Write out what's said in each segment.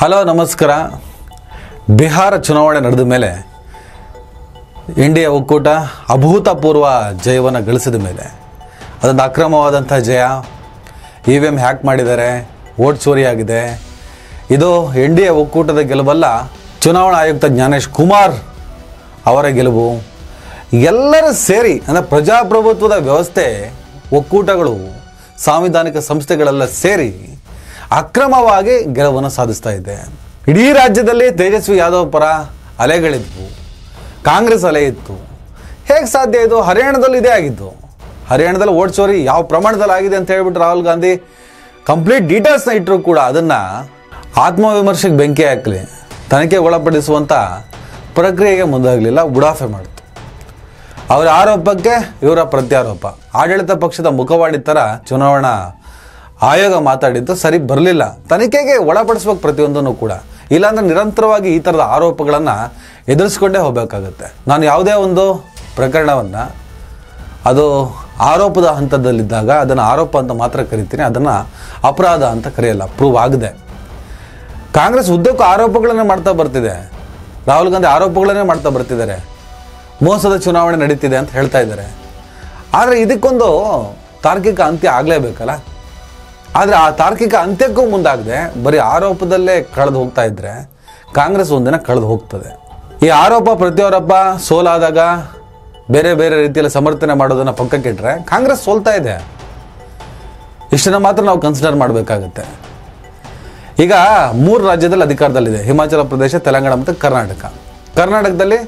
Hello ನಮಸ್ಕಾರ. ಬಿಹಾರ ಚುನಾವಣೆ ನಡೆದ ಮೇಲೆ ಇಂಡಿಯಾ ಒಕ್ಕೂಟ ಅಭೂತಪೂರ್ವ ಜಯವನ್ನು ಗಳಿಸಿದ ಮೇಲೆ ಅದೊಂದು ಅಕ್ರಮವಾದಂಥ ಜಯ. EVM ಹ್ಯಾಕ್ ಮಾಡಿದ್ದಾರೆ, ವೋಟ್ ಚೋರಿಯಾಗಿದೆ. ಇದು ಇಂಡಿಯಾ ಒಕ್ಕೂಟದ ಗೆಲುವಲ್ಲ, ಚುನಾವಣಾ ಆಯುಕ್ತ ಜ್ಞಾನೇಶ್ ಕುಮಾರ್ ಅವರ ಗೆಲುವು. ಎಲ್ಲರೂ ಸೇರಿ ಅಂದರೆ ಪ್ರಜಾಪ್ರಭುತ್ವದ ವ್ಯವಸ್ಥೆ, ಒಕ್ಕೂಟಗಳು, ಸಾಂವಿಧಾನಿಕ ಸಂಸ್ಥೆಗಳೆಲ್ಲ ಸೇರಿ ಅಕ್ರಮವಾಗಿ ಗೆಲುವನ್ನು ಸಾಧಿಸ್ತಾ ಇದೆ. ಇಡೀ ರಾಜ್ಯದಲ್ಲಿ ತೇಜಸ್ವಿ ಯಾದವ್ ಪರ ಅಲೆಗಳಿದ್ವು, ಕಾಂಗ್ರೆಸ್ ಅಲೆ ಇತ್ತು. ಹೇಗೆ ಸಾಧ್ಯ ಇದು? ಹರಿಯಾಣದಲ್ಲಿ ಇದೇ ಆಗಿದ್ದು. ಹರಿಯಾಣದಲ್ಲಿ ವೋಟ್ ಚೋರಿ ಯಾವ ಪ್ರಮಾಣದಲ್ಲಿ ಆಗಿದೆ ಅಂತ ಹೇಳ್ಬಿಟ್ಟು ರಾಹುಲ್ ಗಾಂಧಿ ಕಂಪ್ಲೀಟ್ ಡೀಟೇಲ್ಸ್ನ ಇಟ್ಟರು ಕೂಡ ಅದನ್ನು ಆತ್ಮವಿಮರ್ಶೆಗೆ ಬೆಂಕಿ ಹಾಕಲಿ, ತನಿಖೆಗೆ ಒಳಪಡಿಸುವಂಥ ಪ್ರಕ್ರಿಯೆಗೆ ಮುಂದಾಗಲಿಲ್ಲ, ಉಡಾಫೆ ಮಾಡಿತು. ಅವರ ಆರೋಪಕ್ಕೆ ಇವರ ಪ್ರತ್ಯಾರೋಪ. ಆಡಳಿತ ಪಕ್ಷದ ಮುಖವಾಡಿ ಥರ ಚುನಾವಣಾ ಆಯೋಗ ಮಾತಾಡಿದ್ದು ಸರಿ ಬರಲಿಲ್ಲ. ತನಿಖೆಗೆ ಒಳಪಡಿಸ್ಬೇಕು ಪ್ರತಿಯೊಂದನ್ನು ಕೂಡ, ಇಲ್ಲಾಂದರೆ ನಿರಂತರವಾಗಿ ಈ ಥರದ ಆರೋಪಗಳನ್ನು ಎದುರಿಸ್ಕೊಂಡೇ ಹೋಗಬೇಕಾಗತ್ತೆ. ನಾನು ಯಾವುದೇ ಒಂದು ಪ್ರಕರಣವನ್ನು ಅದು ಆರೋಪದ ಹಂತದಲ್ಲಿದ್ದಾಗ ಅದನ್ನು ಆರೋಪ ಅಂತ ಮಾತ್ರ ಕರಿತೀನಿ, ಅದನ್ನು ಅಪರಾಧ ಅಂತ ಕರೆಯಲ್ಲ, ಪ್ರೂವ್ ಆಗದೆ. ಕಾಂಗ್ರೆಸ್ ಉದ್ದಕ್ಕೂ ಆರೋಪಗಳನ್ನೇ ಮಾಡ್ತಾ ಬರ್ತಿದೆ. ರಾಹುಲ್ ಗಾಂಧಿ ಆರೋಪಗಳನ್ನೇ ಮಾಡ್ತಾ ಬರ್ತಿದ್ದಾರೆ. ಮೋಸದ ಚುನಾವಣೆ ನಡೀತಿದೆ ಅಂತ ಹೇಳ್ತಾ ಇದ್ದಾರೆ. ಆದರೆ ಇದಕ್ಕೊಂದು ತಾರ್ಕಿಕ ಅಂತ್ಯ ಆಗಲೇಬೇಕಲ್ಲ. ಆದರೆ ಆ ತಾರ್ಕಿಕ ಅಂತ್ಯಕ್ಕೂ ಮುಂದಾಗದೆ ಬರೀ ಆರೋಪದಲ್ಲೇ ಕಳೆದು ಹೋಗ್ತಾ ಇದ್ದರೆ ಕಾಂಗ್ರೆಸ್ ಒಂದಿನ ಕಳೆದು ಹೋಗ್ತದೆ. ಈ ಆರೋಪ ಪ್ರತ್ಯಾರೋಪ ಸೋಲಾದಾಗ ಬೇರೆ ಬೇರೆ ರೀತಿಯಲ್ಲಿ ಸಮರ್ಥನೆ ಮಾಡೋದನ್ನು ಪಕ್ಕಕ್ಕೆ ಇಟ್ಟರೆ ಕಾಂಗ್ರೆಸ್ ಸೋಲ್ತಾ ಇದೆ. ಇಷ್ಟನ್ನು ಮಾತ್ರ ನಾವು ಕನ್ಸಿಡರ್ ಮಾಡಬೇಕಾಗತ್ತೆ. ಈಗ 3 ರಾಜ್ಯದಲ್ಲಿ ಅಧಿಕಾರದಲ್ಲಿದೆ, ಹಿಮಾಚಲ ಪ್ರದೇಶ, ತೆಲಂಗಾಣ ಮತ್ತು ಕರ್ನಾಟಕ. ಕರ್ನಾಟಕದಲ್ಲಿ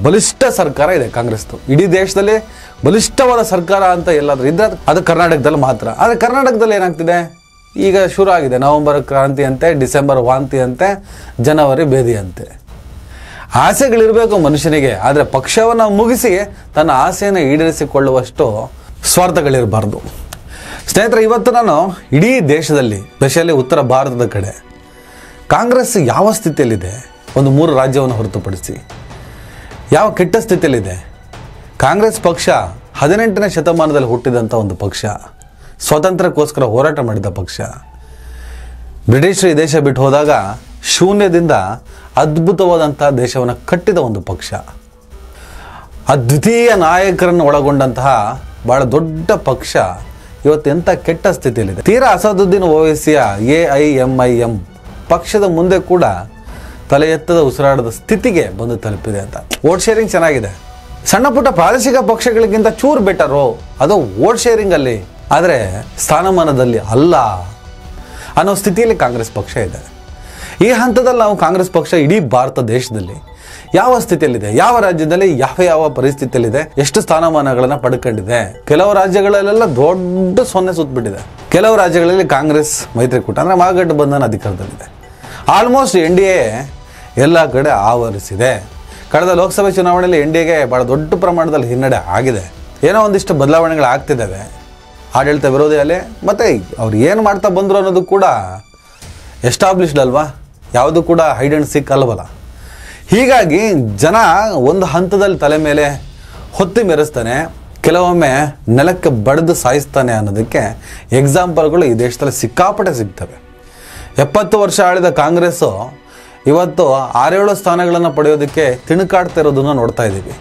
ಬಲಿಷ್ಠ ಸರ್ಕಾರ ಇದೆ ಕಾಂಗ್ರೆಸ್ದು. ಇಡೀ ದೇಶದಲ್ಲಿ ಬಲಿಷ್ಠವಾದ ಸರ್ಕಾರ ಅಂತ ಎಲ್ಲಾದರೂ ಇದ್ದರೆ ಅದು ಕರ್ನಾಟಕದಲ್ಲಿ ಮಾತ್ರ. ಆದರೆ ಕರ್ನಾಟಕದಲ್ಲಿ ಏನಾಗ್ತಿದೆ? ಈಗ ಶುರು ಆಗಿದೆ, ನವೆಂಬರ್ ಕ್ರಾಂತಿ ಅಂತೆ, ಡಿಸೆಂಬರ್ ವಾಂತಿ ಅಂತೆ, ಜನವರಿ ಬೇದಿ ಅಂತೆ. ಆಸೆಗಳಿರಬೇಕು ಮನುಷ್ಯನಿಗೆ, ಆದರೆ ಪಕ್ಷವನ್ನು ಮುಗಿಸಿ ತನ್ನ ಆಸೆಯನ್ನು ಈಡೇರಿಸಿಕೊಳ್ಳುವಷ್ಟು ಸ್ವಾರ್ಥಗಳಿರಬಾರ್ದು. ಸ್ನೇಹಿತರೆ, ಇವತ್ತು ನಾನು ಇಡೀ ದೇಶದಲ್ಲಿ, ಸ್ಪೆಷಲಿ ಉತ್ತರ ಭಾರತದ ಕಡೆ ಕಾಂಗ್ರೆಸ್ ಯಾವ ಸ್ಥಿತಿಯಲ್ಲಿದೆ, ಒಂದು 3 ರಾಜ್ಯವನ್ನು ಹೊರತುಪಡಿಸಿ ಯಾವ ಕೆಟ್ಟ ಸ್ಥಿತಿಯಲ್ಲಿದೆ. ಕಾಂಗ್ರೆಸ್ ಪಕ್ಷ 18ನೇ ಶತಮಾನದಲ್ಲಿ ಹುಟ್ಟಿದಂಥ ಒಂದು ಪಕ್ಷ, ಸ್ವಾತಂತ್ರ್ಯಕ್ಕೋಸ್ಕರ ಹೋರಾಟ ಮಾಡಿದ ಪಕ್ಷ. ಬ್ರಿಟಿಷರು ಈ ದೇಶ ಬಿಟ್ಟು ಹೋದಾಗ ಶೂನ್ಯದಿಂದ ಅದ್ಭುತವಾದಂಥ ದೇಶವನ್ನು ಕಟ್ಟಿದ ಒಂದು ಪಕ್ಷ, ಅದ್ವಿತೀಯ ನಾಯಕರನ್ನು ಒಳಗೊಂಡಂತಹ ಬಹಳ ದೊಡ್ಡ ಪಕ್ಷ ಇವತ್ತು ಎಂಥ ಕೆಟ್ಟ ಸ್ಥಿತಿಯಲ್ಲಿದೆ. ತೀರಾ ಅಸದುದ್ದೀನ್ ಓವೈಸಿಯ AIMIM ಪಕ್ಷದ ಮುಂದೆ ಕೂಡ ತಲೆ ಎತ್ತದ ಉಸಿರಾಡದ ಸ್ಥಿತಿಗೆ ಬಂದು ತಲುಪಿದೆ ಅಂತ. ವೋಟ್ ಶೇರಿಂಗ್ ಚೆನ್ನಾಗಿದೆ, ಸಣ್ಣ ಪುಟ್ಟ ಪ್ರಾದೇಶಿಕ ಪಕ್ಷಗಳಿಗಿಂತ ಚೂರು ಬೆಟರು, ಅದು ವೋಟ್ ಶೇರಿಂಗಲ್ಲಿ, ಆದರೆ ಸ್ಥಾನಮಾನದಲ್ಲಿ ಅಲ್ಲ ಅನ್ನೋ ಸ್ಥಿತಿಯಲ್ಲಿ ಕಾಂಗ್ರೆಸ್ ಪಕ್ಷ ಇದೆ. ಈ ಹಂತದಲ್ಲಿ ನಾವು ಕಾಂಗ್ರೆಸ್ ಪಕ್ಷ ಇಡೀ ಭಾರತ ದೇಶದಲ್ಲಿ ಯಾವ ಸ್ಥಿತಿಯಲ್ಲಿದೆ, ಯಾವ ರಾಜ್ಯದಲ್ಲಿ ಯಾವ ಪರಿಸ್ಥಿತಿಯಲ್ಲಿದೆ, ಎಷ್ಟು ಸ್ಥಾನಮಾನಗಳನ್ನು ಪಡ್ಕೊಂಡಿದೆ. ಕೆಲವು ರಾಜ್ಯಗಳಲ್ಲೆಲ್ಲ ದೊಡ್ಡ ಸೊನ್ನೆ ಸುತ್ತಬಿಟ್ಟಿದೆ. ಕೆಲವು ರಾಜ್ಯಗಳಲ್ಲಿ ಕಾಂಗ್ರೆಸ್ ಮೈತ್ರಿಕೂಟ ಅಂದರೆ ಮಹಾಗಠಬಂಧನ ಅಧಿಕಾರದಲ್ಲಿದೆ. ಆಲ್ಮೋಸ್ಟ್ NDA ಎಲ್ಲ ಕಡೆ ಆವರಿಸಿದೆ. ಕಳೆದ ಲೋಕಸಭೆ ಚುನಾವಣೆಯಲ್ಲಿ NDAಗೆ ಭಾಳ ದೊಡ್ಡ ಪ್ರಮಾಣದಲ್ಲಿ ಹಿನ್ನಡೆ ಆಗಿದೆ. ಏನೋ ಒಂದಿಷ್ಟು ಬದಲಾವಣೆಗಳು ಆಗ್ತಿದ್ದಾವೆ ಆಡಳಿತ ವಿರೋಧಿ ಅಲೆ, ಮತ್ತು ಅವ್ರು ಏನು ಮಾಡ್ತಾ ಬಂದರು ಅನ್ನೋದು ಕೂಡ ಎಸ್ಟಾಬ್ಲಿಷ್ಡ್ ಅಲ್ವಾ, ಯಾವುದು ಕೂಡ ಹೈಡ್ ಆ್ಯಂಡ್ ಸೀಕ್ ಅಲ್ವಲ್ಲ. ಹೀಗಾಗಿ ಜನ ಒಂದು ಹಂತದಲ್ಲಿ ತಲೆ ಮೇಲೆ ಹೊತ್ತಿ ಮೆರೆಸ್ತಾನೆ, ಕೆಲವೊಮ್ಮೆ ನೆಲಕ್ಕೆ ಬಡಿದು ಸಾಯಿಸ್ತಾನೆ ಅನ್ನೋದಕ್ಕೆ ಎಕ್ಸಾಂಪಲ್ಗಳು ಈ ದೇಶದಲ್ಲಿ ಸಿಕ್ಕಾಪಟ್ಟೆ ಸಿಗ್ತವೆ. 70 ವರ್ಷ ಆಳಿದ ಕಾಂಗ್ರೆಸ್ಸು ಇವತ್ತು 6-7 ಸ್ಥಾನಗಳನ್ನು ಪಡೆಯೋದಕ್ಕೆ ತಿಣುಕಾಡ್ತಾ ಇರೋದನ್ನು ನೋಡ್ತಾ ಇದ್ದೀವಿ.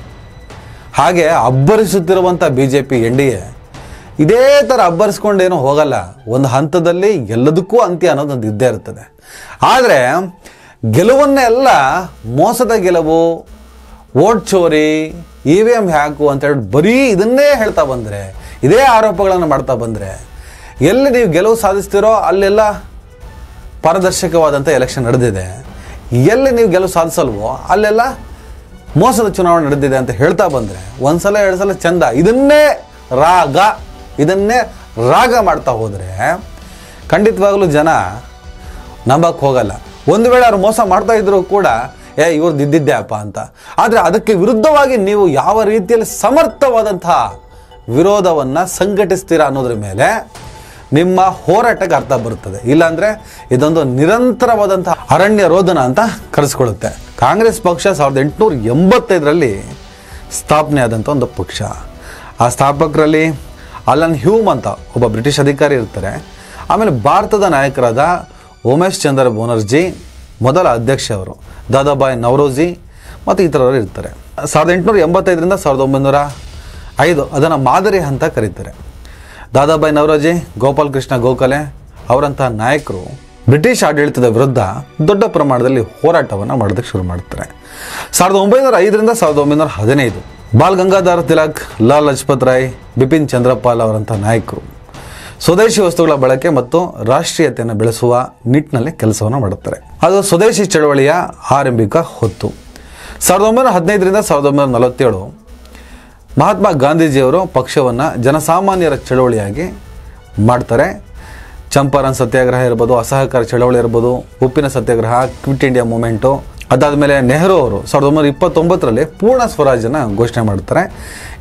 ಹಾಗೆ ಅಬ್ಬರಿಸುತ್ತಿರುವಂಥ BJP NDA ಇದೇ ಥರ ಅಬ್ಬರಿಸ್ಕೊಂಡೇನೂ ಹೋಗಲ್ಲ. ಒಂದು ಹಂತದಲ್ಲಿ ಎಲ್ಲದಕ್ಕೂ ಅಂತ್ಯ ಅನ್ನೋದೊಂದು ಇದ್ದೇ ಇರ್ತದೆ. ಆದರೆ ಗೆಲುವನ್ನೆಲ್ಲ ಮೋಸದ ಗೆಲುವು, ವೋಟ್ ಚೋರಿ, EVM ಹ್ಯಾಕು ಅಂತೇಳಿ ಬರೀ ಇದನ್ನೇ ಹೇಳ್ತಾ ಬಂದರೆ, ಇದೇ ಆರೋಪಗಳನ್ನು ಮಾಡ್ತಾ ಬಂದರೆ, ಎಲ್ಲಿ ನೀವು ಗೆಲುವು ಸಾಧಿಸ್ತೀರೋ ಅಲ್ಲೆಲ್ಲ ಪಾರದರ್ಶಕವಾದಂಥ ಎಲೆಕ್ಷನ್ ನಡೆದಿದೆ, ಎಲ್ಲಿ ನೀವು ಗೆಲುವು ಸಾಧಿಸಲ್ವೋ ಅಲ್ಲೆಲ್ಲ ಮೋಸದ ಚುನಾವಣೆ ನಡೆದಿದೆ ಅಂತ ಹೇಳ್ತಾ ಬಂದರೆ, ಒಂದು ಸಲ 2 ಸಲ ಚಂದ, ಇದನ್ನೇ ರಾಗ ಮಾಡ್ತಾ ಹೋದರೆ ಖಂಡಿತವಾಗಲೂ ಜನ ನಂಬಕ್ಕೆ ಹೋಗಲ್ಲ. ಒಂದು ವೇಳೆ ಅವ್ರು ಮೋಸ ಮಾಡ್ತಾ ಇದ್ರೂ ಕೂಡ ಇವ್ರದ್ದು ಇದ್ದಿದ್ದೆ ಅಪ್ಪ ಅಂತ. ಆದರೆ ಅದಕ್ಕೆ ವಿರುದ್ಧವಾಗಿ ನೀವು ಯಾವ ರೀತಿಯಲ್ಲಿ ಸಮರ್ಥವಾದಂತಹ ವಿರೋಧವನ್ನು ಸಂಘಟಿಸ್ತೀರಾ ಅನ್ನೋದ್ರ ಮೇಲೆ ನಿಮ್ಮ ಹೋರಾಟಕ್ಕೆ ಅರ್ಥ ಬರುತ್ತದೆ. ಇಲ್ಲಾಂದರೆ ಇದೊಂದು ನಿರಂತರವಾದಂಥ ಅರಣ್ಯ ರೋದನ ಅಂತ ಕರೆಸ್ಕೊಳ್ಳುತ್ತೆ. ಕಾಂಗ್ರೆಸ್ ಪಕ್ಷ 1885ರಲ್ಲಿ ಸ್ಥಾಪನೆ ಆದಂಥ ಒಂದು ಪಕ್ಷ. ಆ ಸ್ಥಾಪಕರಲ್ಲಿ ಅಲನ್ ಹ್ಯೂಮ್ ಅಂತ ಒಬ್ಬ ಬ್ರಿಟಿಷ್ ಅಧಿಕಾರಿ ಇರ್ತಾರೆ. ಆಮೇಲೆ ಭಾರತದ ನಾಯಕರಾದ ಉಮೇಶ್ ಚಂದ್ರ ಬ್ಯಾನರ್ಜಿ, ಮೊದಲ ಅಧ್ಯಕ್ಷ ಅವರು ದಾದಾಬಾಯಿ ನವರೋಜಿ ಮತ್ತು ಇತರರು ಇರ್ತಾರೆ. 1885ರಿಂದ 1905 ಅದನ್ನು ಮಾದರಿ ಅಂತ ಕರೀತಾರೆ. ದಾದಾಬಾಯಿ ನವರೋಜಿ, ಗೋಪಾಲ್ ಕೃಷ್ಣ ಗೋಖಲೆ ಅವರಂತಹ ನಾಯಕರು ಬ್ರಿಟಿಷ್ ಆಡಳಿತದ ವಿರುದ್ಧ ದೊಡ್ಡ ಪ್ರಮಾಣದಲ್ಲಿ ಹೋರಾಟವನ್ನು ಮಾಡೋದಕ್ಕೆ ಶುರು ಮಾಡ್ತಾರೆ. 1905ರಿಂದ 1915 ಬಾಲ್ ಗಂಗಾಧರ್ ತಿಲಕ್, ಲಾಲ್ ಲಜಪತ್ ರಾಯ್, ಬಿಪಿನ್ ಚಂದ್ರಪಾಲ್ ಅವರಂಥ ನಾಯಕರು ಸ್ವದೇಶಿ ವಸ್ತುಗಳ ಬಳಕೆ ಮತ್ತು ರಾಷ್ಟ್ರೀಯತೆಯನ್ನು ಬೆಳೆಸುವ ನಿಟ್ಟಿನಲ್ಲಿ ಕೆಲಸವನ್ನು ಮಾಡುತ್ತಾರೆ. ಅದು ಸ್ವದೇಶಿ ಚಳವಳಿಯ ಆರಂಭಿಕ ಹೊತ್ತು. 1915ರಿಂದ 1947 ಮಹಾತ್ಮ ಗಾಂಧೀಜಿಯವರು ಪಕ್ಷವನ್ನು ಜನಸಾಮಾನ್ಯರ ಚಳವಳಿಯಾಗಿ ಮಾಡ್ತಾರೆ. ಚಂಪಾರನ್ ಸತ್ಯಾಗ್ರಹ ಇರ್ಬೋದು, ಅಸಹಕಾರ ಚಳವಳಿ ಇರ್ಬೋದು, ಉಪ್ಪಿನ ಸತ್ಯಾಗ್ರಹ, ಕ್ವಿಟ್ ಇಂಡಿಯಾ ಮೂಮೆಂಟು. ಅದಾದಮೇಲೆ ನೆಹರು ಅವರು 1929ರಲ್ಲಿ ಪೂರ್ಣ ಸ್ವರಾಜ್ಯನ ಘೋಷಣೆ ಮಾಡ್ತಾರೆ.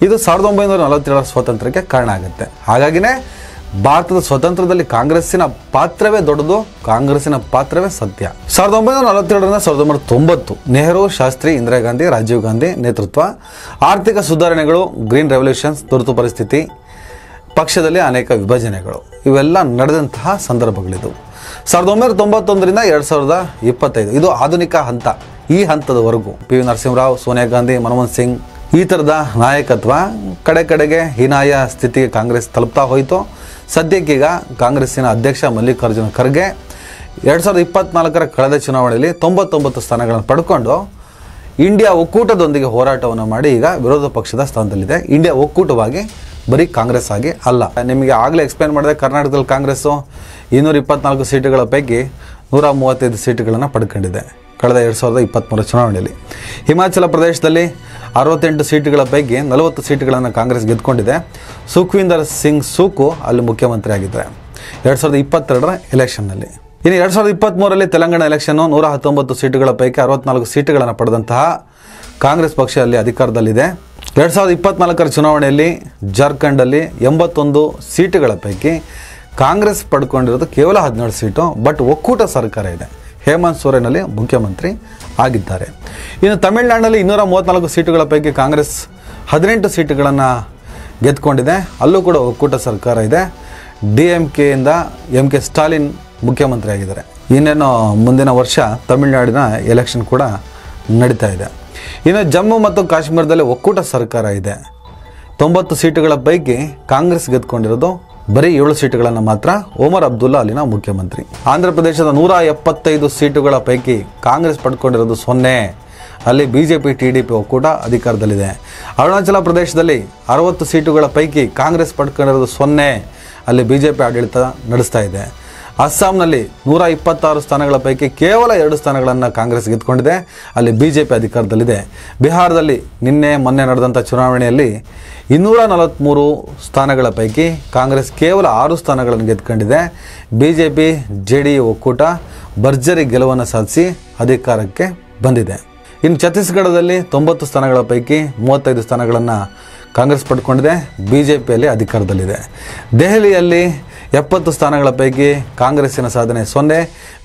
ಇದು 1947ರ ಸ್ವಾತಂತ್ರ್ಯಕ್ಕೆ ಕಾರಣ ಆಗುತ್ತೆ. ಹಾಗಾಗಿನೇ ಭಾರತದ ಸ್ವತಂತ್ರದಲ್ಲಿ ಕಾಂಗ್ರೆಸ್ಸಿನ ಪಾತ್ರವೇ ದೊಡ್ಡದು, ಕಾಂಗ್ರೆಸ್ಸಿನ ಪಾತ್ರವೇ ಸತ್ಯ. 1947ರಿಂದ 1990 ನೆಹರು, ಶಾಸ್ತ್ರಿ, ಇಂದಿರಾ ಗಾಂಧಿ, ರಾಜೀವ್ ಗಾಂಧಿ ನೇತೃತ್ವ, ಆರ್ಥಿಕ ಸುಧಾರಣೆಗಳು, ಗ್ರೀನ್ ರೆವಲ್ಯೂಷನ್ಸ್, ತುರ್ತು ಪರಿಸ್ಥಿತಿ, ಪಕ್ಷದಲ್ಲಿ ಅನೇಕ ವಿಭಜನೆಗಳು ಇವೆಲ್ಲ ನಡೆದಂತಹ ಸಂದರ್ಭಗಳಿದು. 1991ರಿಂದ 2025 ಇದು ಆಧುನಿಕ ಹಂತ. ಈ ಹಂತದವರೆಗೂ PV ನರಸಿಂಹರಾವ್, ಸೋನಿಯಾ ಗಾಂಧಿ, ಮನಮೋಹನ್ ಸಿಂಗ್ ಈ ಥರದ ನಾಯಕತ್ವ ಕಡೆಗೆ ಹೀನಾಯ ಸ್ಥಿತಿಗೆ ಕಾಂಗ್ರೆಸ್ ತಲುಪ್ತಾ ಹೋಯಿತು. ಸದ್ಯಕ್ಕೀಗ ಕಾಂಗ್ರೆಸ್ಸಿನ ಅಧ್ಯಕ್ಷ ಮಲ್ಲಿಕಾರ್ಜುನ ಖರ್ಗೆ 2024ರ ಕಳೆದ ಚುನಾವಣೆಯಲ್ಲಿ 99 ಸ್ಥಾನಗಳನ್ನು ಪಡ್ಕೊಂಡು ಇಂಡಿಯಾ ಒಕ್ಕೂಟದೊಂದಿಗೆ ಹೋರಾಟವನ್ನು ಮಾಡಿ ಈಗ ವಿರೋಧ ಪಕ್ಷದ ಸ್ಥಾನದಲ್ಲಿದೆ. ಇಂಡಿಯಾ ಒಕ್ಕೂಟವಾಗಿ ಬರೀ ಕಾಂಗ್ರೆಸ್ ಆಗಿ ಅಲ್ಲ. ನಿಮಗೆ ಆಗಲೇ ಎಕ್ಸ್ಪ್ಲೇನ್ ಮಾಡಿದೆ, ಕರ್ನಾಟಕದಲ್ಲಿ ಕಾಂಗ್ರೆಸ್ಸು 224 ಸೀಟುಗಳ ಪೈಕಿ 135 ಸೀಟುಗಳನ್ನು ಪಡ್ಕೊಂಡಿದೆ ಕಳೆದ 2023 ಚುನಾವಣೆಯಲ್ಲಿ. ಹಿಮಾಚಲ ಪ್ರದೇಶದಲ್ಲಿ 68 ಸೀಟುಗಳ ಪೈಕಿ 40 ಸೀಟುಗಳನ್ನು ಕಾಂಗ್ರೆಸ್ ಗೆದ್ದುಕೊಂಡಿದೆ. ಸುಖ್ವೀಂದರ್ ಸಿಂಗ್ ಸೂಕು ಅಲ್ಲಿ ಮುಖ್ಯಮಂತ್ರಿ ಆಗಿದ್ದಾರೆ 2022ರ ಎಲೆಕ್ಷನ್ನಲ್ಲಿ. ಇನ್ನು 2023ರಲ್ಲಿ ತೆಲಂಗಾಣ ಎಲೆಕ್ಷನ್ನು 119 ಸೀಟುಗಳ ಪೈಕಿ 64 ಸೀಟುಗಳನ್ನು ಪಡೆದಂತಹ ಕಾಂಗ್ರೆಸ್ ಪಕ್ಷ ಅಲ್ಲಿ ಅಧಿಕಾರದಲ್ಲಿದೆ. 2024ರ ಚುನಾವಣೆಯಲ್ಲಿ ಜಾರ್ಖಂಡಲ್ಲಿ 81 ಸೀಟುಗಳ ಪೈಕಿ ಕಾಂಗ್ರೆಸ್ ಪಡ್ಕೊಂಡಿರೋದು ಕೇವಲ 17 ಸೀಟು. ಬಟ್ ಒಕ್ಕೂಟ ಸರ್ಕಾರ ಇದೆ. ಹೇಮಂತ್ ಸೊರೇನಲ್ಲಿ ಮುಖ್ಯಮಂತ್ರಿ ಆಗಿದ್ದಾರೆ. ಇನ್ನು ತಮಿಳುನಾಡಿನಲ್ಲಿ 234 ಸೀಟುಗಳ ಪೈಕಿ ಕಾಂಗ್ರೆಸ್ 18 ಸೀಟುಗಳನ್ನು ಗೆದ್ದುಕೊಂಡಿದೆ. ಅಲ್ಲೂ ಕೂಡ ಒಕ್ಕೂಟ ಸರ್ಕಾರ ಇದೆ. DMKಯಿಂದ MK ಸ್ಟಾಲಿನ್ ಮುಖ್ಯಮಂತ್ರಿ ಆಗಿದ್ದಾರೆ. ಇನ್ನೇನು ಮುಂದಿನ ವರ್ಷ ತಮಿಳುನಾಡಿನ ಎಲೆಕ್ಷನ್ ಕೂಡ ನಡೀತಾ ಇದೆ. ಇನ್ನು ಜಮ್ಮು ಮತ್ತು ಕಾಶ್ಮೀರದಲ್ಲಿ ಒಕ್ಕೂಟ ಸರ್ಕಾರ ಇದೆ. 90 ಸೀಟುಗಳ ಪೈಕಿ ಕಾಂಗ್ರೆಸ್ ಗೆದ್ದುಕೊಂಡಿರೋದು ಬರೀ 7 ಸೀಟುಗಳನ್ನು ಮಾತ್ರ. ಒಮರ್ ಅಬ್ದುಲ್ಲಾ ಅಲ್ಲಿನ ಮುಖ್ಯಮಂತ್ರಿ. ಆಂಧ್ರ ಪ್ರದೇಶದ 175 ಸೀಟುಗಳ ಪೈಕಿ ಕಾಂಗ್ರೆಸ್ ಪಡ್ಕೊಂಡಿರೋದು 0. ಅಲ್ಲಿ BJP TDP ಒಕ್ಕೂಟ ಅಧಿಕಾರದಲ್ಲಿದೆ. ಅರುಣಾಚಲ ಪ್ರದೇಶದಲ್ಲಿ 60 ಸೀಟುಗಳ ಪೈಕಿ ಕಾಂಗ್ರೆಸ್ ಪಡ್ಕೊಂಡಿರೋದು 0. ಅಲ್ಲಿ BJP ಆಡಳಿತ ನಡೆಸ್ತಾ ಇದೆ. ಅಸ್ಸಾಂನಲ್ಲಿ 126 ಸ್ಥಾನಗಳ ಪೈಕಿ ಕೇವಲ 2 ಸ್ಥಾನಗಳನ್ನು ಕಾಂಗ್ರೆಸ್ ಗೆದ್ದುಕೊಂಡಿದೆ. ಅಲ್ಲಿ BJP ಅಧಿಕಾರದಲ್ಲಿದೆ. ಬಿಹಾರದಲ್ಲಿ ಮೊನ್ನೆ ನಡೆದಂಥ ಚುನಾವಣೆಯಲ್ಲಿ 243 ಸ್ಥಾನಗಳ ಪೈಕಿ ಕಾಂಗ್ರೆಸ್ ಕೇವಲ 6 ಸ್ಥಾನಗಳನ್ನು ಗೆದ್ದುಕೊಂಡಿದೆ. BJP JDU ಒಕ್ಕೂಟ ಭರ್ಜರಿ ಗೆಲುವನ್ನು ಸಾಧಿಸಿ ಅಧಿಕಾರಕ್ಕೆ ಬಂದಿದೆ. ಇನ್ನು ಛತ್ತೀಸ್ಗಢದಲ್ಲಿ 90 ಸ್ಥಾನಗಳ ಪೈಕಿ 35 ಸ್ಥಾನಗಳನ್ನು ಕಾಂಗ್ರೆಸ್ ಪಡ್ಕೊಂಡಿದೆ. BJPಯಲ್ಲಿ ಅಧಿಕಾರದಲ್ಲಿದೆ. ದೆಹಲಿಯಲ್ಲಿ 70 ಸ್ಥಾನಗಳ ಪೈಕಿ ಕಾಂಗ್ರೆಸ್ಸಿನ ಸಾಧನೆ 0.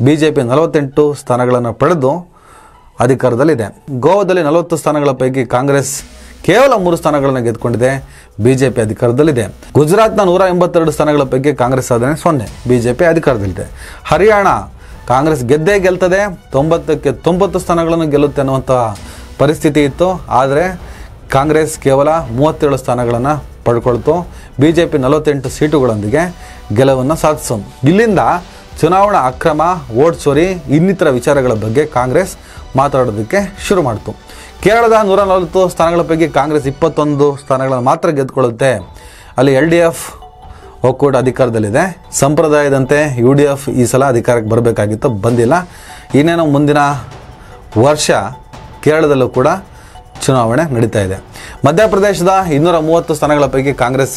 BJP 48 ಸ್ಥಾನಗಳನ್ನು ಪಡೆದು ಅಧಿಕಾರದಲ್ಲಿದೆ. ಗೋವಾದಲ್ಲಿ 40 ಸ್ಥಾನಗಳ ಪೈಕಿ ಕಾಂಗ್ರೆಸ್ ಕೇವಲ 3 ಸ್ಥಾನಗಳನ್ನು ಗೆದ್ದುಕೊಂಡಿದೆ. BJP ಅಧಿಕಾರದಲ್ಲಿದೆ. ಗುಜರಾತ್ನ 182 ಸ್ಥಾನಗಳ ಪೈಕಿ ಕಾಂಗ್ರೆಸ್ ಸಾಧನೆ 0. BJP ಅಧಿಕಾರದಲ್ಲಿದೆ. ಹರಿಯಾಣ ಕಾಂಗ್ರೆಸ್ ಗೆದ್ದೇ ಗೆಲ್ತದೆ, 90ಕ್ಕೆ 90 ಸ್ಥಾನಗಳನ್ನು ಗೆಲ್ಲುತ್ತೆ ಅನ್ನುವಂತಹ ಪರಿಸ್ಥಿತಿ ಇತ್ತು. ಆದರೆ ಕಾಂಗ್ರೆಸ್ ಕೇವಲ 37 ಸ್ಥಾನಗಳನ್ನು ಪಡ್ಕೊಳ್ತು. BJP 48 ಸೀಟುಗಳೊಂದಿಗೆ ಗೆಲುವನ್ನು ಸಾಧಿಸು. ಇಲ್ಲಿಂದ ಚುನಾವಣಾ ಅಕ್ರಮ, ವೋಟ್ ಚೋರಿ ಇನ್ನಿತರ ವಿಚಾರಗಳ ಬಗ್ಗೆ ಕಾಂಗ್ರೆಸ್ ಮಾತಾಡೋದಕ್ಕೆ ಶುರು ಮಾಡಿತು. ಕೇರಳದ 140 ಸ್ಥಾನಗಳ ಪೈಕಿ ಕಾಂಗ್ರೆಸ್ 21 ಸ್ಥಾನಗಳನ್ನು ಮಾತ್ರ ಗೆದ್ದುಕೊಳ್ಳುತ್ತೆ. ಅಲ್ಲಿ LDF ಒಕ್ಕೂಟ ಅಧಿಕಾರದಲ್ಲಿದೆ. ಸಂಪ್ರದಾಯದಂತೆ UDF ಈ ಸಲ ಅಧಿಕಾರಕ್ಕೆ ಬರಬೇಕಾಗಿತ್ತು, ಬಂದಿಲ್ಲ. ಇನ್ನೇನು ಮುಂದಿನ ವರ್ಷ ಕೇರಳದಲ್ಲೂ ಕೂಡ ಚುನಾವಣೆ ನಡೀತಾ ಇದೆ. ಮಧ್ಯಪ್ರದೇಶದ 230 ಸ್ಥಾನಗಳ ಪೈಕಿ ಕಾಂಗ್ರೆಸ್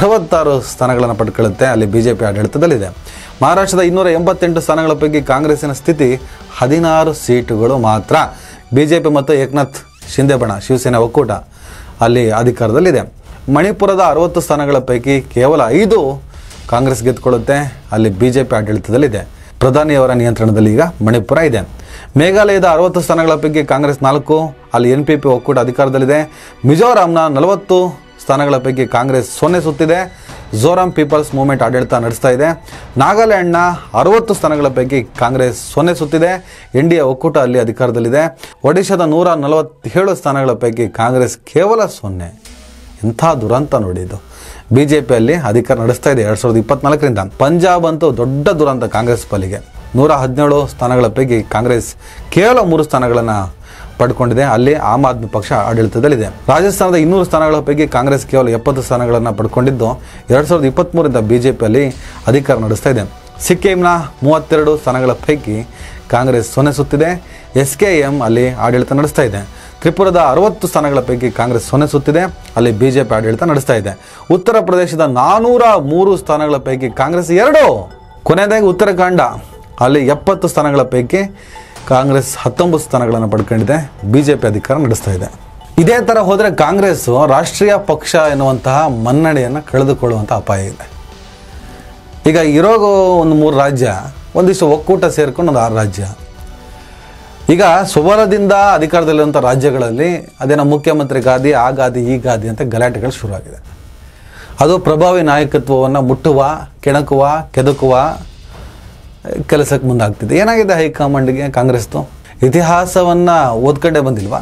66 ಸ್ಥಾನಗಳನ್ನು ಪಡ್ಕೊಳ್ಳುತ್ತೆ. ಅಲ್ಲಿ BJP ಆಡಳಿತದಲ್ಲಿದೆ. ಮಹಾರಾಷ್ಟ್ರದ 288 ಸ್ಥಾನಗಳ ಪೈಕಿ ಕಾಂಗ್ರೆಸ್ಸಿನ ಸ್ಥಿತಿ 16 ಸೀಟುಗಳು ಮಾತ್ರ. BJP ಮತ್ತು ಏಕನಾಥ್ ಶಿಂದೆ ಬಣ ಶಿವಸೇನೆ ಒಕ್ಕೂಟ ಅಲ್ಲಿ ಅಧಿಕಾರದಲ್ಲಿದೆ. ಮಣಿಪುರದ 60 ಸ್ಥಾನಗಳ ಪೈಕಿ ಕೇವಲ 5 ಕಾಂಗ್ರೆಸ್ ಗೆದ್ದುಕೊಳ್ಳುತ್ತೆ. ಅಲ್ಲಿ BJP ಆಡಳಿತದಲ್ಲಿದೆ. ಪ್ರಧಾನಿಯವರ ನಿಯಂತ್ರಣದಲ್ಲಿ ಈಗ ಮಣಿಪುರ ಇದೆ. ಮೇಘಾಲಯದ 60 ಸ್ಥಾನಗಳ ಪೈಕಿ ಕಾಂಗ್ರೆಸ್ 4. ಅಲ್ಲಿ NPP ಒಕ್ಕೂಟ ಅಧಿಕಾರದಲ್ಲಿದೆ. ಮಿಜೋರಾಂನ 40 ಸ್ಥಾನಗಳ ಪೈಕಿ ಕಾಂಗ್ರೆಸ್ 0 ಸುತ್ತಿದೆ. ಝೋರಾಮ್ ಪೀಪಲ್ಸ್ ಮೂವ್ಮೆಂಟ್ ಆಡಳಿತ ನಡೆಸ್ತಾ ಇದೆ. ನಾಗಾಲ್ಯಾಂಡ್ನ 60 ಸ್ಥಾನಗಳ ಪೈಕಿ ಕಾಂಗ್ರೆಸ್ 0 ಸುತ್ತಿದೆ. NDA ಒಕ್ಕೂಟ ಅಲ್ಲಿ ಅಧಿಕಾರದಲ್ಲಿದೆ. ಒಡಿಶಾದ 147 ಸ್ಥಾನಗಳ ಪೈಕಿ ಕಾಂಗ್ರೆಸ್ ಕೇವಲ 0. ಎಂಥ ದುರಂತ ನೋಡಿ ಇದು. BJPಯಲ್ಲಿ ಅಧಿಕಾರ ನಡೆಸ್ತಾ ಇದೆ 2024ರಿಂದ. ಪಂಜಾಬ್ ಅಂತೂ ದೊಡ್ಡ ದುರಂತ ಕಾಂಗ್ರೆಸ್ ಪಾಲಿಗೆ. 117 ಸ್ಥಾನಗಳ ಪೈಕಿ ಕಾಂಗ್ರೆಸ್ ಕೇವಲ 3 ಸ್ಥಾನಗಳನ್ನು ಪಡ್ಕೊಂಡಿದೆ. ಅಲ್ಲಿ ಆಮ್ ಆದ್ಮಿ ಪಕ್ಷ ಆಡಳಿತದಲ್ಲಿದೆ. ರಾಜಸ್ಥಾನದ 200 ಸ್ಥಾನಗಳ ಪೈಕಿ ಕಾಂಗ್ರೆಸ್ ಕೇವಲ 70 ಸ್ಥಾನಗಳನ್ನು ಪಡ್ಕೊಂಡಿದ್ದು 2023ರಿಂದ BJPಯಲ್ಲಿ ಅಧಿಕಾರ ನಡೆಸ್ತಾ ಇದೆ. ಸಿಕ್ಕಿಂನ 32 ಸ್ಥಾನಗಳ ಪೈಕಿ ಕಾಂಗ್ರೆಸ್ 0 ಸುತ್ತಿದೆ. SKM ಅಲ್ಲಿ ಆಡಳಿತ ನಡೆಸ್ತಾ ಇದೆ. ತ್ರಿಪುರದ 60 ಸ್ಥಾನಗಳ ಪೈಕಿ ಕಾಂಗ್ರೆಸ್ 0 ಸುತ್ತಿದೆ. ಅಲ್ಲಿ BJP ಆಡಳಿತ ನಡೆಸ್ತಾ ಇದೆ. ಉತ್ತರ ಪ್ರದೇಶದ 403 ಸ್ಥಾನಗಳ ಪೈಕಿ ಕಾಂಗ್ರೆಸ್ 2. ಕೊನೆಯದಾಗಿ ಉತ್ತರಾಖಂಡ ಅಲ್ಲಿ 70 ಸ್ಥಾನಗಳ ಪೈಕಿ ಕಾಂಗ್ರೆಸ್ 19 ಸ್ಥಾನಗಳನ್ನು ಪಡ್ಕೊಂಡಿದೆ. BJP ಅಧಿಕಾರ ನಡೆಸ್ತಾ ಇದೆ. ಇದೇ ಥರ ಹೋದರೆ ಕಾಂಗ್ರೆಸ್ ರಾಷ್ಟ್ರೀಯ ಪಕ್ಷ ಎನ್ನುವಂತಹ ಮನ್ನಣೆಯನ್ನು ಕಳೆದುಕೊಳ್ಳುವಂಥ ಅಪಾಯ ಇದೆ. ಈಗ ಇರೋ ಒಂದು 3 ರಾಜ್ಯ, ಒಂದಿಷ್ಟು ಒಕ್ಕೂಟ ಸೇರ್ಕೊಂಡು ಒಂದು 6 ರಾಜ್ಯ. ಈಗ ಸ್ವಬಲದಿಂದ ಅಧಿಕಾರದಲ್ಲಿರುವಂಥ ರಾಜ್ಯಗಳಲ್ಲಿ ಅದೇನೋ ಮುಖ್ಯಮಂತ್ರಿ ಗಾದಿ, ಆ ಗಾದಿ, ಈ ಗಾದಿ ಅಂತ ಗಲಾಟೆಗಳು ಶುರುವಾಗಿದೆ. ಅದು ಪ್ರಭಾವಿ ನಾಯಕತ್ವವನ್ನು ಮುಟ್ಟುವ, ಕೆಣಕುವ, ಕೆದಕುವ ಕೆಲಸಕ್ಕೆ ಮುಂದಾಗ್ತಿದೆ. ಏನಾಗಿದೆ ಹೈಕಮಾಂಡ್ಗೆ ಕಾಂಗ್ರೆಸ್ದು? ಇತಿಹಾಸವನ್ನು ಓದ್ಕೊಂಡೇ ಬಂದಿಲ್ವಾ?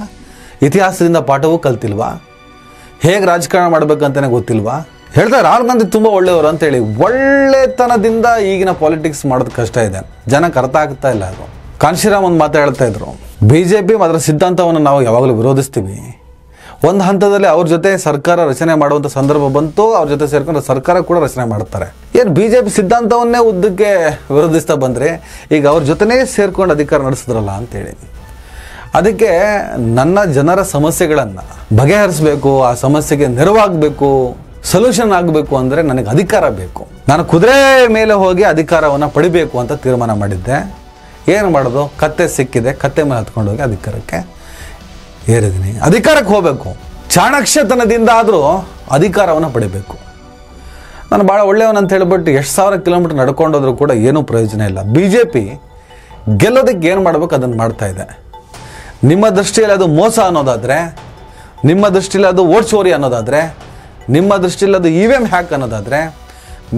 ಇತಿಹಾಸದಿಂದ ಪಾಠವೂ ಕಲ್ತಿಲ್ವಾ? ಹೇಗೆ ರಾಜಕಾರಣ ಮಾಡಬೇಕಂತಲೇ ಗೊತ್ತಿಲ್ವಾ? ಹೇಳ್ತಾರೆ ರಾಹುಲ್ ಗಾಂಧಿ ತುಂಬ ಒಳ್ಳೆಯವರು ಅಂತೇಳಿ. ಒಳ್ಳೆತನದಿಂದ ಈಗಿನ ಪಾಲಿಟಿಕ್ಸ್ ಮಾಡೋದು ಕಷ್ಟ ಇದೆ. ಜನಕ್ಕೆ ಅರ್ಥ ಆಗ್ತಾ ಇಲ್ಲ. ಅದು ಕಾನ್ಶಿರಾಮ್ ಒಂದು ಮಾತು ಹೇಳ್ತಾ ಇದ್ರು, BJP ಅದರ ಸಿದ್ಧಾಂತವನ್ನು ನಾವು ಯಾವಾಗಲೂ ವಿರೋಧಿಸ್ತೀವಿ. ಒಂದು ಹಂತದಲ್ಲಿ ಅವ್ರ ಜೊತೆ ಸರ್ಕಾರ ರಚನೆ ಮಾಡುವಂಥ ಸಂದರ್ಭ ಬಂತು, ಅವ್ರ ಜೊತೆ ಸೇರ್ಕೊಂಡು ಸರ್ಕಾರ ಕೂಡ ರಚನೆ ಮಾಡ್ತಾರೆ. ಏನು BJP ಸಿದ್ಧಾಂತವನ್ನೇ ಉದ್ದಕ್ಕೆ ವಿರೋಧಿಸ್ತಾ ಬಂದರೆ ಈಗ ಅವ್ರ ಜೊತೆನೇ ಸೇರ್ಕೊಂಡು ಅಧಿಕಾರ ನಡೆಸಿದ್ರಲ್ಲ ಅಂತೇಳಿ. ಅದಕ್ಕೆ ನನ್ನ ಜನರ ಸಮಸ್ಯೆಗಳನ್ನು ಬಗೆಹರಿಸಬೇಕು, ಆ ಸಮಸ್ಯೆಗೆ ನೆರವಾಗಬೇಕು, ಸೊಲ್ಯೂಷನ್ ಆಗಬೇಕು ಅಂದರೆ ನನಗೆ ಅಧಿಕಾರ ಬೇಕು. ನಾನು ಕುದುರೆ ಮೇಲೆ ಹೋಗಿ ಅಧಿಕಾರವನ್ನು ಪಡಿಬೇಕು ಅಂತ ತೀರ್ಮಾನ ಮಾಡಿದ್ದೆ. ಏನು ಮಾಡೋದು? ಕತ್ತೆ ಸಿಕ್ಕಿದೆ, ಕತ್ತೆ ಮೇಲೆ ಹತ್ಕೊಂಡು ಹೋಗಿ ಅಧಿಕಾರಕ್ಕೆ ಏರಿದ್ದೀನಿ. ಅಧಿಕಾರಕ್ಕೆ ಹೋಗಬೇಕು. ಚಾಣಾಕ್ಷತನದಿಂದ ಆದರೂ ಅಧಿಕಾರವನ್ನು ಪಡಿಬೇಕು. ನಾನು ಭಾಳ ಒಳ್ಳೆಯವನಂತ ಹೇಳ್ಬಿಟ್ಟು ಎಷ್ಟು 1000 ಕಿಲೋಮೀಟರ್ ನಡ್ಕೊಂಡೋದ್ರೂ ಕೂಡ ಏನೂ ಪ್ರಯೋಜನ ಇಲ್ಲ. BJP ಗೆಲ್ಲೋದಕ್ಕೆ ಏನು ಮಾಡಬೇಕು ಅದನ್ನು ಮಾಡ್ತಾ ಇದೆ. ನಿಮ್ಮ ದೃಷ್ಟಿಯಲ್ಲಿ ಅದು ಮೋಸ ಅನ್ನೋದಾದರೆ, ನಿಮ್ಮ ದೃಷ್ಟಿಯಲ್ಲಿ ಅದು ವೋಟ್ ಚೋರಿ ಅನ್ನೋದಾದರೆ, ನಿಮ್ಮ ದೃಷ್ಟಿಯಲ್ಲಿ ಅದು EVM ಹ್ಯಾಕ್ ಅನ್ನೋದಾದರೆ,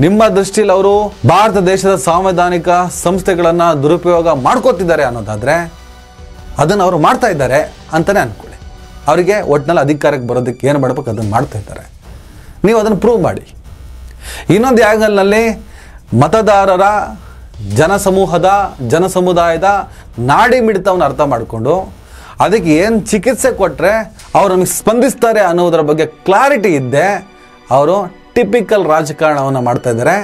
ನಿಮ್ಮ ದೃಷ್ಟಿಯಲ್ಲಿ ಅವರು ಭಾರತ ದೇಶದ ಸಾಂವಿಧಾನಿಕ ಸಂಸ್ಥೆಗಳನ್ನು ದುರುಪಯೋಗ ಮಾಡ್ಕೋತಿದ್ದಾರೆ ಅನ್ನೋದಾದರೆ, ಅದನ್ನು ಅವರು ಮಾಡ್ತಾ ಇದ್ದಾರೆ ಅಂತಲೇ ಅಂದ್ಕೊಳ್ಳಿ. ಅವರಿಗೆ ಒಟ್ಟಿನಲ್ಲಿ ಅಧಿಕಾರಕ್ಕೆ ಬರೋದಕ್ಕೆ ಏನು ಮಾಡಬೇಕು ಅದನ್ನು ಮಾಡ್ತಾ ಇದ್ದಾರೆ. ನೀವು ಅದನ್ನು ಪ್ರೂವ್ ಮಾಡಿ. ಇನ್ನೊಂದು ಆ್ಯಂಗಲ್ನಲ್ಲಿ ಮತದಾರರ ಜನಸಮುದಾಯದ ನಾಡಿ ಮಿಡಿತವನ್ನು ಅರ್ಥ ಮಾಡಿಕೊಂಡು ಅದಕ್ಕೆ ಏನು ಚಿಕಿತ್ಸೆ ಕೊಟ್ಟರೆ ಅವರು ನಮಗೆ ಸ್ಪಂದಿಸ್ತಾರೆ ಅನ್ನೋದರ ಬಗ್ಗೆ ಕ್ಲಾರಿಟಿ ಇದ್ದೆ ಅವರು ಟಿಪಿಕಲ್ ರಾಜಕಾರಣವನ್ನು ಮಾಡ್ತಾ ಇದ್ದಾರೆ.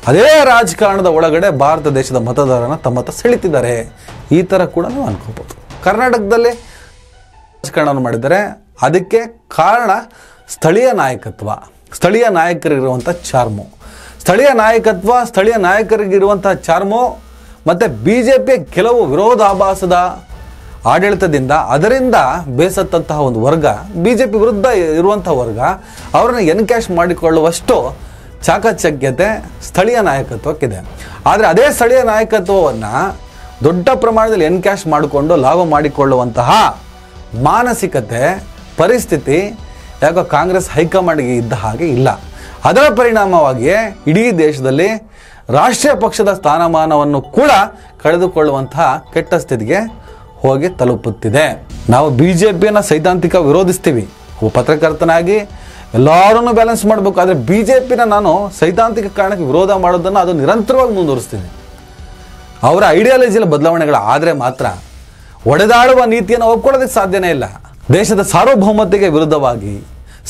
ಅದೇ ರಾಜಕಾರಣದ ಒಳಗಡೆ ಭಾರತ ದೇಶದ ಮತದಾರನ ತಮ್ಮತ್ತ ಸೆಳಿತಿದ್ದಾರೆ. ಈ ಥರ ಕೂಡ ನೀವು ಅನ್ಕೋಬೋದು. ಕರ್ನಾಟಕದಲ್ಲಿ ರಾಜಕಾರಣವನ್ನು ಮಾಡಿದ್ದಾರೆ. ಅದಕ್ಕೆ ಕಾರಣ ಸ್ಥಳೀಯ ನಾಯಕತ್ವ, ಸ್ಥಳೀಯ ನಾಯಕರಿಗಿರುವಂಥ ಚಾರ್ಮು, ಸ್ಥಳೀಯ ನಾಯಕತ್ವ, ಸ್ಥಳೀಯ ನಾಯಕರಿಗಿರುವಂಥ ಚಾರ್ಮು ಮತ್ತು BJP ಕೆಲವು ವಿರೋಧಾಭಾಸದ ಆಡಳಿತದಿಂದ ಅದರಿಂದ ಬೇಸತ್ತಂತಹ ಒಂದು ವರ್ಗ, BJP ವಿರುದ್ಧ ಇರುವಂಥ ವರ್ಗ, ಅವರನ್ನು ಎನ್ಕ್ಯಾಶ್ ಮಾಡಿಕೊಳ್ಳುವಷ್ಟು ಚಾಕಚಕ್ಯತೆ ಸ್ಥಳೀಯ ನಾಯಕತ್ವಕ್ಕಿದೆ. ಆದರೆ ಅದೇ ಸ್ಥಳೀಯ ನಾಯಕತ್ವವನ್ನು ದೊಡ್ಡ ಪ್ರಮಾಣದಲ್ಲಿ ಎನ್ಕ್ಯಾಶ್ ಮಾಡಿಕೊಂಡು ಲಾಭ ಮಾಡಿಕೊಳ್ಳುವಂತಹ ಮಾನಸಿಕತೆ, ಪರಿಸ್ಥಿತಿ ಯಾಕೋ ಕಾಂಗ್ರೆಸ್ ಹೈಕಮಾಂಡ್ಗೆ ಇದ್ದ ಹಾಗೆ ಇಲ್ಲ. ಅದರ ಪರಿಣಾಮವಾಗಿಯೇ ಇಡೀ ದೇಶದಲ್ಲಿ ರಾಷ್ಟ್ರೀಯ ಪಕ್ಷದ ಸ್ಥಾನಮಾನವನ್ನು ಕೂಡ ಕಳೆದುಕೊಳ್ಳುವಂತಹ ಕೆಟ್ಟ ಸ್ಥಿತಿಗೆ ಹೋಗಿ ತಲುಪುತ್ತಿದೆ. ನಾವು BJPಯನ್ನು ಸೈದ್ಧಾಂತಿಕ ವಿರೋಧಿಸ್ತೀವಿ. ಪತ್ರಕರ್ತನಾಗಿ ಎಲ್ಲರೂ ಬ್ಯಾಲೆನ್ಸ್ ಮಾಡಬೇಕು. ಆದರೆ BJPನ ನಾನು ಸೈದ್ಧಾಂತಿಕ ಕಾರಣಕ್ಕೆ ವಿರೋಧ ಮಾಡೋದನ್ನು ಅದು ನಿರಂತರವಾಗಿ ಮುಂದುವರಿಸ್ತೀನಿ. ಅವರ ಐಡಿಯಾಲಜಿಯಲ್ಲಿ ಬದಲಾವಣೆಗಳು ಆದರೆ ಮಾತ್ರ ಒಡೆದಾಡುವ ನೀತಿಯನ್ನು ಒಪ್ಕೊಳ್ಳೋದಕ್ಕೆ ಸಾಧ್ಯನೇ ಇಲ್ಲ. ದೇಶದ ಸಾರ್ವಭೌಮತೆಗೆ ವಿರುದ್ಧವಾಗಿ,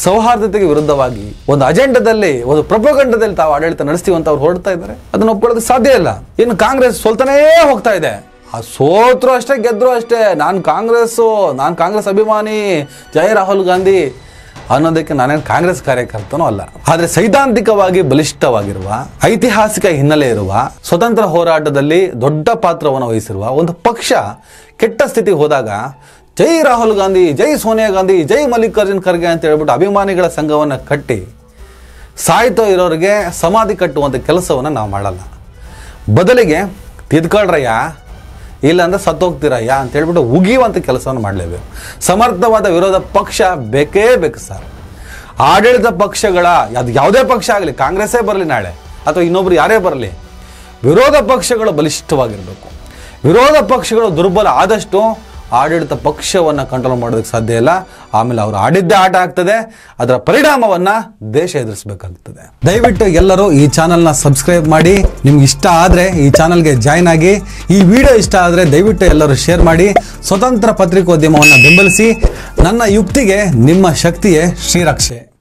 ಸೌಹಾರ್ದತೆಗೆ ವಿರುದ್ಧವಾಗಿ ಒಂದು ಅಜೆಂಡಾದಲ್ಲಿ, ಒಂದು ಪ್ರೊಪಗಂಡದಲ್ಲಿ ತಾವು ಆಡಳಿತ ನಡೆಸ್ತೀವಿ ಅಂತ ಅವ್ರು ಹೊರಡ್ತಾ ಇದ್ದಾರೆ. ಅದನ್ನು ಒಪ್ಕೊಳ್ಳೋದಕ್ಕೆ ಸಾಧ್ಯ ಇಲ್ಲ. ಇನ್ನು ಕಾಂಗ್ರೆಸ್ ಸೋಲ್ತಾನೇ ಹೋಗ್ತಾ ಇದೆ. ಆ ಸೋತ್ರು ಅಷ್ಟೇ, ಗೆದ್ರು ಅಷ್ಟೇ. ನಾನು ಕಾಂಗ್ರೆಸ್ ಅಭಿಮಾನಿ, ಜೈ ರಾಹುಲ್ ಗಾಂಧಿ ಅನ್ನೋದಕ್ಕೆ ನಾನೇನು ಕಾಂಗ್ರೆಸ್ ಕಾರ್ಯಕರ್ತನೂ ಅಲ್ಲ. ಆದರೆ ಸೈದ್ಧಾಂತಿಕವಾಗಿ ಬಲಿಷ್ಠವಾಗಿರುವ, ಐತಿಹಾಸಿಕ ಹಿನ್ನೆಲೆ ಇರುವ, ಸ್ವತಂತ್ರ ಹೋರಾಟದಲ್ಲಿ ದೊಡ್ಡ ಪಾತ್ರವನ್ನು ವಹಿಸಿರುವ ಒಂದು ಪಕ್ಷ ಕೆಟ್ಟ ಸ್ಥಿತಿಗೆ ಹೋದಾಗ ಜೈ ರಾಹುಲ್ ಗಾಂಧಿ, ಜೈ ಸೋನಿಯಾ ಗಾಂಧಿ, ಜೈ ಮಲ್ಲಿಕಾರ್ಜುನ್ ಖರ್ಗೆ ಅಂತ ಹೇಳ್ಬಿಟ್ಟು ಅಭಿಮಾನಿಗಳ ಸಂಘವನ್ನು ಕಟ್ಟಿ ಸಾಯ್ತೋ ಇರೋರಿಗೆ ಸಮಾಧಿ ಕಟ್ಟುವಂಥ ಕೆಲಸವನ್ನು ನಾವು ಮಾಡಲ್ಲ. ಬದಲಿಗೆ ತಿದ್ಕೊಳ್ರಯ್ಯ, ಇಲ್ಲಾಂದ್ರೆ ಸತ್ತೋಗ್ತಿರಯ್ಯ ಅಂತ ಹೇಳ್ಬಿಟ್ಟು ಉಗಿಯುವಂಥ ಕೆಲಸವನ್ನು ಮಾಡಲೇಬೇಕು. ಸಮರ್ಥವಾದ ವಿರೋಧ ಪಕ್ಷ ಬೇಕೇ ಬೇಕು ಸರ್. ಆಡಳಿತ ಪಕ್ಷಗಳ, ಅದು ಯಾವುದೇ ಪಕ್ಷ ಆಗಲಿ, ಕಾಂಗ್ರೆಸ್ಸೇ ಬರಲಿ ನಾಳೆ ಅಥವಾ ಇನ್ನೊಬ್ರು ಯಾರೇ ಬರಲಿ, ವಿರೋಧ ಪಕ್ಷಗಳು ಬಲಿಷ್ಠವಾಗಿರಬೇಕು. ವಿರೋಧ ಪಕ್ಷಗಳು ದುರ್ಬಲ ಆದಷ್ಟು ಆಡಳಿತ ಪಕ್ಷವನ್ನು ಕಂಟ್ರೋಲ್ ಮಾಡೋದಕ್ಕೆ ಸಾಧ್ಯ ಇಲ್ಲ. ಆಮೇಲೆ ಅವರು ಆಡಿದ್ದೇ ಆಟ ಆಗ್ತದೆ, ಅದರ ಪರಿಣಾಮವನ್ನು ದೇಶ ಎದುರಿಸಬೇಕಾಗ್ತದೆ. ದಯವಿಟ್ಟು ಎಲ್ಲರೂ ಈ ಚಾನಲ್ನ ಸಬ್ಸ್ಕ್ರೈಬ್ ಮಾಡಿ. ನಿಮ್ಗೆ ಇಷ್ಟ ಆದರೆ ಈ ಚಾನಲ್ಗೆ ಜಾಯ್ನ್ ಆಗಿ. ಈ ವಿಡಿಯೋ ಇಷ್ಟ ಆದರೆ ದಯವಿಟ್ಟು ಎಲ್ಲರೂ ಶೇರ್ ಮಾಡಿ. ಸ್ವತಂತ್ರ ಪತ್ರಿಕೋದ್ಯಮವನ್ನು ಬೆಂಬಲಿಸಿ. ನನ್ನ ಯುಕ್ತಿಗೆ ನಿಮ್ಮ ಶಕ್ತಿಯೇ ಶ್ರೀರಕ್ಷೆ.